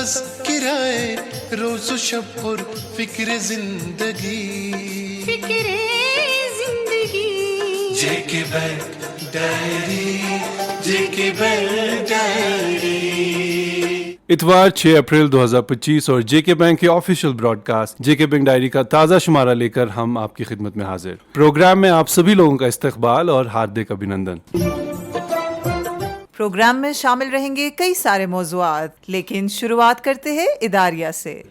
تذکرائے روز و شب پر فکر زندگی، فکر زندگی، جے کے بینک ڈائری، جے کے بینک ڈائری۔ اتوار 6 اپریل 2025 اور جے کے بینک کے آفیشیل براڈ کاسٹ جے کے بینک ڈائری کا تازہ شمارہ لے کر ہم آپ کی خدمت میں حاضر۔ پروگرام میں آپ سبھی لوگوں کا استقبال اور ہاردک ابھینندن۔ پروگرام میں شامل رہیں گے کئی سارے موضوعات، لیکن شروعات کرتے ہیں اداریہ سے۔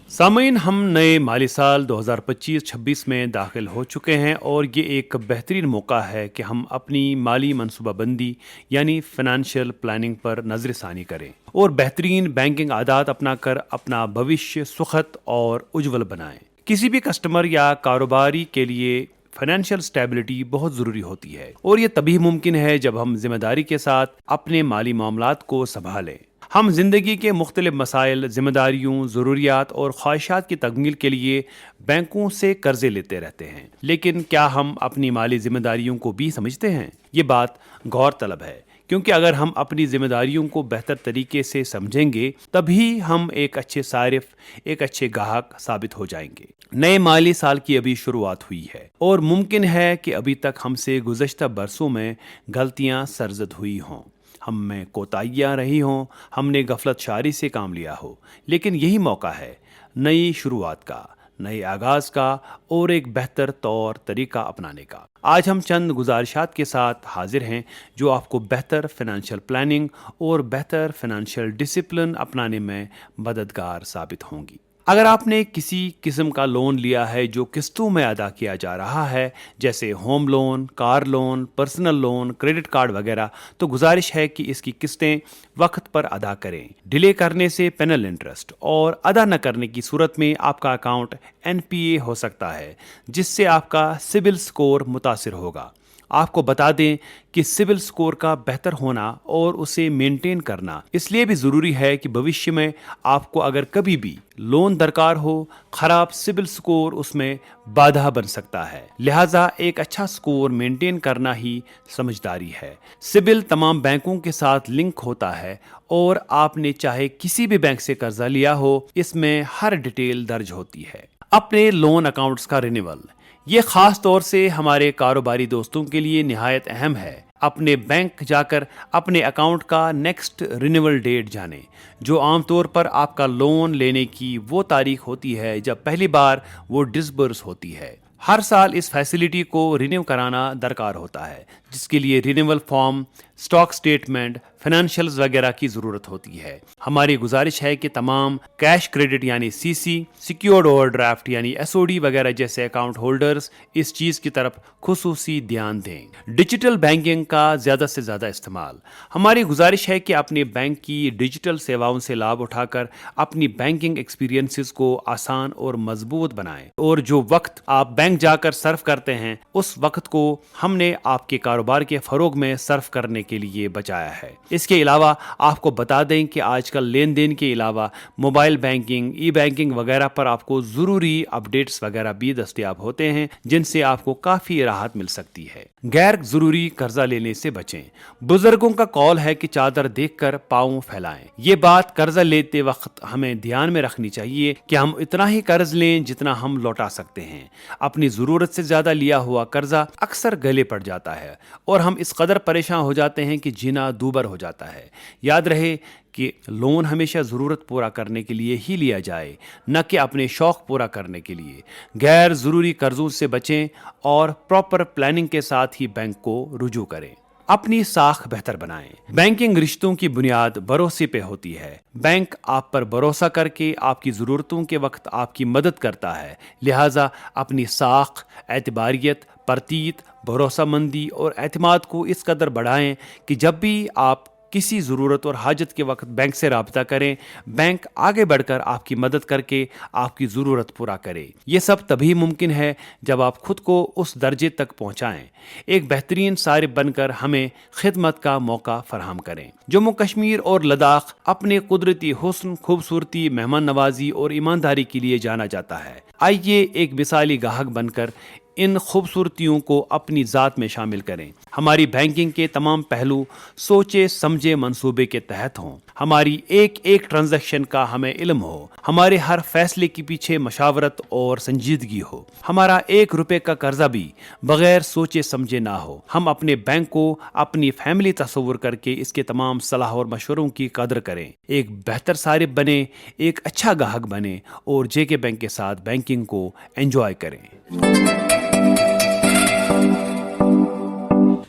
سامعین، ہم نئے مالی سال 2025-26 میں داخل ہو چکے ہیں اور یہ ایک بہترین موقع ہے کہ ہم اپنی مالی منصوبہ بندی یعنی فائنینشیل پلاننگ پر نظر ثانی کریں اور بہترین بینکنگ عادات اپنا کر اپنا بھوشیہ سکھد اور اجول بنائیں۔ کسی بھی کسٹمر یا کاروباری کے لیے فائنینشیل اسٹیبلٹی بہت ضروری ہوتی ہے، اور یہ تبھی ممکن ہے جب ہم ذمہ داری کے ساتھ اپنے مالی معاملات کو سنبھالیں۔ ہم زندگی کے مختلف مسائل، ذمہ داریوں، ضروریات اور خواہشات کی تکمیل کے لیے بینکوں سے قرضے لیتے رہتے ہیں، لیکن کیا ہم اپنی مالی ذمہ داریوں کو بھی سمجھتے ہیں؟ یہ بات غور طلب ہے، کیونکہ اگر ہم اپنی ذمہ داریوں کو بہتر طریقے سے سمجھیں گے تبھی ہم ایک اچھے صارف، ایک اچھے گاہک ثابت ہو جائیں گے۔ نئے مالی سال کی ابھی شروعات ہوئی ہے اور ممکن ہے کہ ابھی تک ہم سے گزشتہ برسوں میں غلطیاں سرزد ہوئی ہوں، ہم میں کوتاہیاں رہی ہوں، ہم نے غفلت شعاری سے کام لیا ہو، لیکن یہی موقع ہے نئی شروعات کا، نئے آغاز کا اور ایک بہتر طور طریقہ اپنانے کا۔ آج ہم چند گزارشات کے ساتھ حاضر ہیں جو آپ کو بہتر فائنینشیل پلاننگ اور بہتر فائنینشیل ڈسپلن اپنانے میں مددگار ثابت ہوں گی۔ اگر آپ نے کسی قسم کا لون لیا ہے جو قسطوں میں ادا کیا جا رہا ہے، جیسے home loan, car loan, personal loan, credit card وغیرہ، تو گزارش ہے کہ اس کی قسطیں وقت پر ادا کریں۔ ڈیلے کرنے سے پینل انٹرسٹ اور ادا نہ کرنے کی صورت میں آپ کا اکاؤنٹ NPA ہو سکتا ہے، جس سے آپ کا سبل سکور متاثر ہوگا۔ آپ کو بتا دیں کہ سبل سکور کا بہتر ہونا اور اسے مینٹین کرنا اس لیے بھی ضروری ہے کہ بھوشیہ میں آپ کو اگر کبھی بھی لون درکار ہو، خراب سبل سکور اس میں بادھا بن سکتا ہے، لہٰذا ایک اچھا سکور مینٹین کرنا ہی سمجھداری ہے۔ سبل تمام بینکوں کے ساتھ لنک ہوتا ہے اور آپ نے چاہے کسی بھی بینک سے قرضہ لیا ہو، اس میں ہر ڈیٹیل درج ہوتی ہے۔ اپنے لون اکاؤنٹس کا رینیول، یہ خاص طور سے ہمارے کاروباری دوستوں کے لیے نہایت اہم ہے۔ اپنے بینک جا کر اپنے اکاؤنٹ کا نیکسٹ رینیول ڈیٹ جانیں، جو عام طور پر آپ کا لون لینے کی وہ تاریخ ہوتی ہے جب پہلی بار وہ ڈسبرس ہوتی ہے۔ ہر سال اس فیسلٹی کو رینیو کرانا درکار ہوتا ہے، جس کے لیے رینیول فارم، سٹاک سٹیٹمنٹ، فائنینشیلز وغیرہ کی ضرورت ہوتی ہے۔ ہماری گزارش ہے کہ تمام کیش کریڈٹ یعنی CC، سیکیورڈ اوور ڈرافٹ یعنی SOD وغیرہ جیسے اکاؤنٹ ہولڈرز اس چیز کی طرف خصوصی دھیان دیں۔ ڈیجیٹل بینکنگ کا زیادہ سے زیادہ استعمال، ہماری گزارش ہے کہ اپنے بینک کی ڈیجیٹل سیواؤں سے لابھ اٹھا کر اپنی بینکنگ ایکسپیرینسز کو آسان اور مضبوط بنائیں، اور جو وقت آپ بینک جا کر صرف کرتے ہیں اس وقت کو ہم نے آپ کے کاروبار کے فروغ میں صرف کرنے کے لیے بچایا ہے۔ اس کے علاوہ آپ کو بتا دیں کہ آج کل لین دین کے علاوہ موبائل بینکنگ، ای بینکنگ وغیرہ پر آپ کو ضروری اپڈیٹس وغیرہ بھی دستیاب ہوتے ہیں، جن سے آپ کو کافی راحت مل سکتی ہے۔ غیر ضروری قرضہ لینے سے بچیں۔ بزرگوں کا قول ہے کہ چادر دیکھ کر پاؤں پھیلائیں۔ یہ بات قرضہ لیتے وقت ہمیں دھیان میں رکھنی چاہیے کہ ہم اتنا ہی قرض لیں جتنا ہم لوٹا سکتے ہیں۔ اپنی ضرورت سے زیادہ لیا ہوا قرضہ اکثر گلے پڑ جاتا ہے اور ہم اس قدر پریشان ہو جاتے ہیں کہ جینا دوبر ہو جاتا ہے۔ یاد رہے کہ لون ہمیشہ ضرورت پورا کرنے کے لیے ہی لیا جائے، نہ کہ اپنے شوق پورا کرنے کے لیے۔ غیر ضروری قرضوں سے بچیں اور پراپر پلاننگ کے ساتھ ہی بینک کو رجوع کریں۔ اپنی ساکھ بہتر بنائیں۔ بینکنگ رشتوں کی بنیاد بھروسے پہ ہوتی ہے۔ بینک آپ پر بھروسہ کر کے آپ کی ضرورتوں کے وقت آپ کی مدد کرتا ہے، لہٰذا اپنی ساکھ، اعتباریت، پرتیت، بھروسہ مندی اور اعتماد کو اس قدر بڑھائیں کہ جب بھی آپ کسی ضرورت اور حاجت کے وقت بینک سے رابطہ کریں، بینک آگے بڑھ کر آپ کی مدد کر کے آپ کی ضرورت پورا کرے۔ یہ سب تبھی ممکن ہے جب آپ خود کو اس درجے تک پہنچائیں، ایک بہترین صارف بن کر ہمیں خدمت کا موقع فراہم کریں۔ جموں کشمیر اور لداخ اپنے قدرتی حسن، خوبصورتی، مہمان نوازی اور ایمانداری کے لیے جانا جاتا ہے۔ آئیے ایک مثالی گاہک بن کر ان خوبصورتیوں کو اپنی ذات میں شامل کریں. ہماری بینکنگ کے تمام پہلو سوچے سمجھے منصوبے کے تحت ہوں. ہماری ایک ایک ٹرانزیکشن کا ہمیں علم ہو. ہمارے ہر فیصلے کے پیچھے مشاورت اور سنجیدگی ہو. ہمارا 1 روپے کا قرضہ بھی بغیر سوچے سمجھے نہ ہو. ہم اپنے بینک کو اپنی فیملی تصور کر کے اس کے تمام صلاح اور مشوروں کی قدر کریں. ایک بہتر صارف بنیں, ایک اچھا گاہک بنیں اور جے کے بینک کے ساتھ بینکنگ کو انجوائے کریں.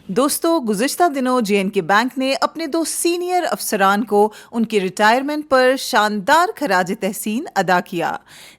دوستو، گزشتہ دنوں جے این کے بینک نے اپنے 2 سینئر افسران کو ان کی ریٹائرمنٹ پر شاندار خراج تحسین ادا کیا.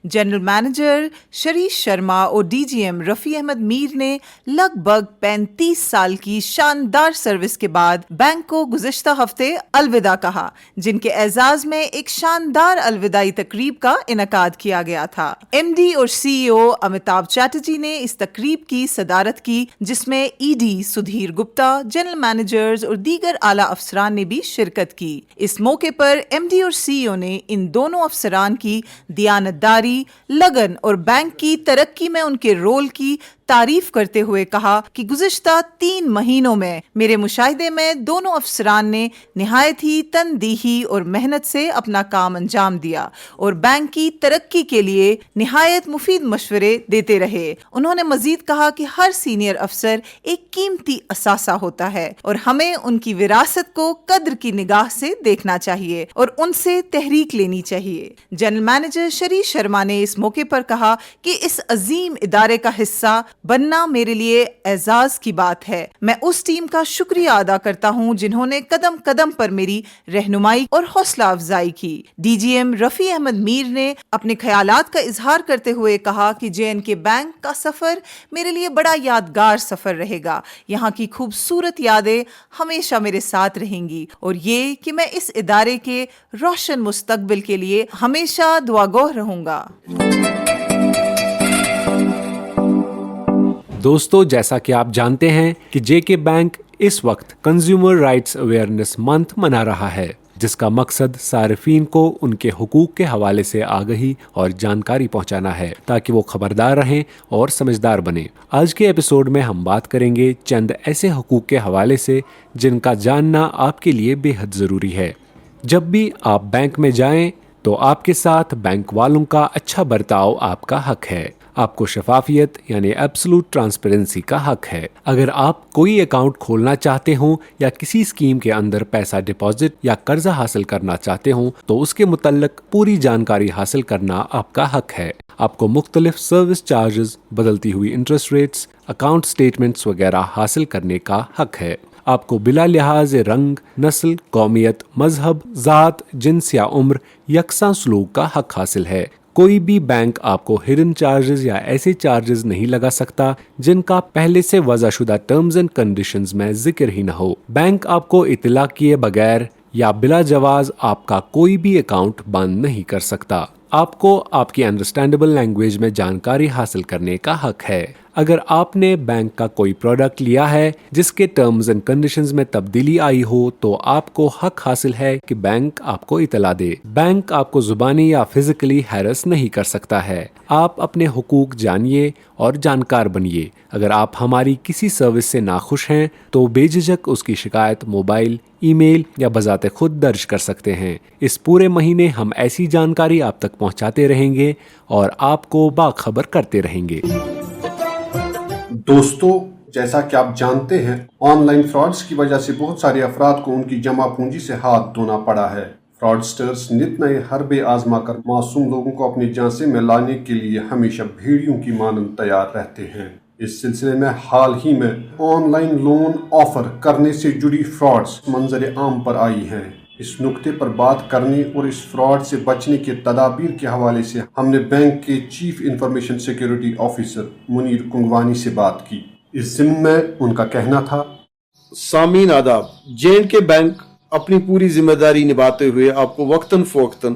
جنرل مینیجر شریش شرما اور D G M Rafi Ahmad Mir نے لگ بھگ 35 سال کی شاندار سروس کے بعد بینک کو گزشتہ ہفتے الوداع کہا، جن کے اعزاز میں ایک شاندار الوداعی تقریب کا انعقاد کیا گیا تھا. ایم ڈی اور سی ای او امیتابھ چیٹرجی نے اس تقریب کی صدارت کی، جس میں E D Sudheer Gupta, general managers اور دیگر اعلیٰ افسران نے بھی شرکت کی. اس موقع پر ایم ڈی اور سی ای او نے ان دونوں افسران کی دیانتداری، لگن اور بینک کی ترقی میں ان کے رول کی تعریف کرتے ہوئے کہا کہ گزشتہ 3 مہینوں میں میرے مشاہدے میں دونوں افسران نے نہایت ہی تندیہی اور محنت سے اپنا کام انجام دیا اور بینک کی ترقی کے لیے نہایت مفید مشورے دیتے رہے. انہوں نے مزید کہا کہ ہر سینئر افسر ایک قیمتی اثاثہ ہوتا ہے اور ہمیں ان کی وراثت کو قدر کی نگاہ سے دیکھنا چاہیے اور ان سے تحریک لینی چاہیے. جنرل مینیجر شریش شرما نے اس موقع پر کہا کہ اس عظیم ادارے کا حصہ بننا میرے لیے اعزاز کی بات ہے. میں اس ٹیم کا شکریہ ادا کرتا ہوں جنہوں نے قدم قدم پر میری رہنمائی اور حوصلہ افزائی کی. D G M Rafi Ahmad Mir نے اپنے خیالات کا اظہار کرتے ہوئے کہا کہ جے این کے بینک کا سفر میرے لیے بڑا یادگار سفر رہے گا. یہاں کی خوبصورت یادیں ہمیشہ میرے ساتھ رہیں گی اور یہ کہ میں اس ادارے کے روشن مستقبل کے لیے ہمیشہ دعاگو رہوں گا. دوستو، جیسا کہ آپ جانتے ہیں کہ جے کے بینک اس وقت کنزیومر رائٹس اویئرنیس منتھ منا رہا ہے، جس کا مقصد صارفین کو ان کے حقوق کے حوالے سے آگہی اور جانکاری پہنچانا ہے تاکہ وہ خبردار رہیں اور سمجھدار بنیں. آج کے ایپیسوڈ میں ہم بات کریں گے چند ایسے حقوق کے حوالے سے جن کا جاننا آپ کے لیے بے حد ضروری ہے. جب بھی آپ بینک میں جائیں تو آپ کے ساتھ بینک والوں کا اچھا برتاؤ آپ کا حق ہے. آپ کو شفافیت یعنی ایبسولوٹ ٹرانسپیرنسی کا حق ہے. اگر آپ کوئی اکاؤنٹ کھولنا چاہتے ہوں یا کسی اسکیم کے اندر پیسہ ڈپازٹ یا قرضہ حاصل کرنا چاہتے ہوں تو اس کے متعلق پوری جانکاری حاصل کرنا آپ کا حق ہے. آپ کو مختلف سروس چارجز، بدلتی ہوئی انٹرسٹ ریٹس، اکاؤنٹ سٹیٹمنٹس وغیرہ حاصل کرنے کا حق ہے. آپ کو بلا لحاظ رنگ، نسل، قومیت، مذہب، ذات، جنس یا عمر یکساں سلوک کا حق حاصل ہے. کوئی بھی بینک آپ کو ہڈن چارجز یا ایسے چارجز نہیں لگا سکتا جن کا پہلے سے وضع شدہ ٹرمز اینڈ کنڈیشنز میں ذکر ہی نہ ہو. بینک آپ کو اطلاع کیے بغیر یا بلا جواز آپ کا کوئی بھی اکاؤنٹ بند نہیں کر سکتا. آپ کو آپ کی انڈرسٹینڈیبل لینگویج میں جانکاری حاصل کرنے کا حق ہے. اگر آپ نے بینک کا کوئی پروڈکٹ لیا ہے جس کے ٹرمز اینڈ کنڈیشنز میں تبدیلی آئی ہو تو آپ کو حق حاصل ہے کہ بینک آپ کو اطلاع دے. بینک آپ کو زبانی یا فزیکلی ہیرس نہیں کر سکتا ہے. آپ اپنے حقوق جانیے اور جانکار بنیے. اگر آپ ہماری کسی سروس سے ناخوش ہیں تو بے جھجک اس کی شکایت موبائل، ای میل یا بذات خود درج کر سکتے ہیں. اس پورے مہینے ہم ایسی جانکاری آپ تک پہنچاتے رہیں گے اور آپ کو باخبر کرتے رہیں گے. دوستو، جیسا کہ آپ جانتے ہیں، آن لائن فراڈز کی وجہ سے بہت سارے افراد کو ان کی جمع پونجی سے ہاتھ دھونا پڑا ہے. فراڈسٹرز نت نئے حربے آزما کر معصوم لوگوں کو اپنے جانچے میں لانے کے لیے ہمیشہ بھیڑیوں کی مانند تیار رہتے ہیں. اس سلسلے میں حال ہی میں آن لائن لون آفر کرنے سے جڑی فراڈز منظر عام پر آئی ہیں. اس نکتے پر بات کرنے اور اس فراڈ سے بچنے کے تدابیر کے حوالے سے ہم نے بینک کے chief information security officer Munir Kangwani سے بات کی. اس ضمن میں ان کا کہنا تھا: سامعین آداب، جے اینڈ کے بینک اپنی پوری ذمہ داری نبھاتے ہوئے آپ کو وقتاً فوقتاً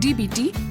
DBT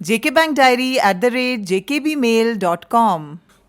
jkbankdiary@jkbmail.com।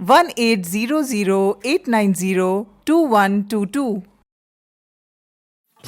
1800-890-2122।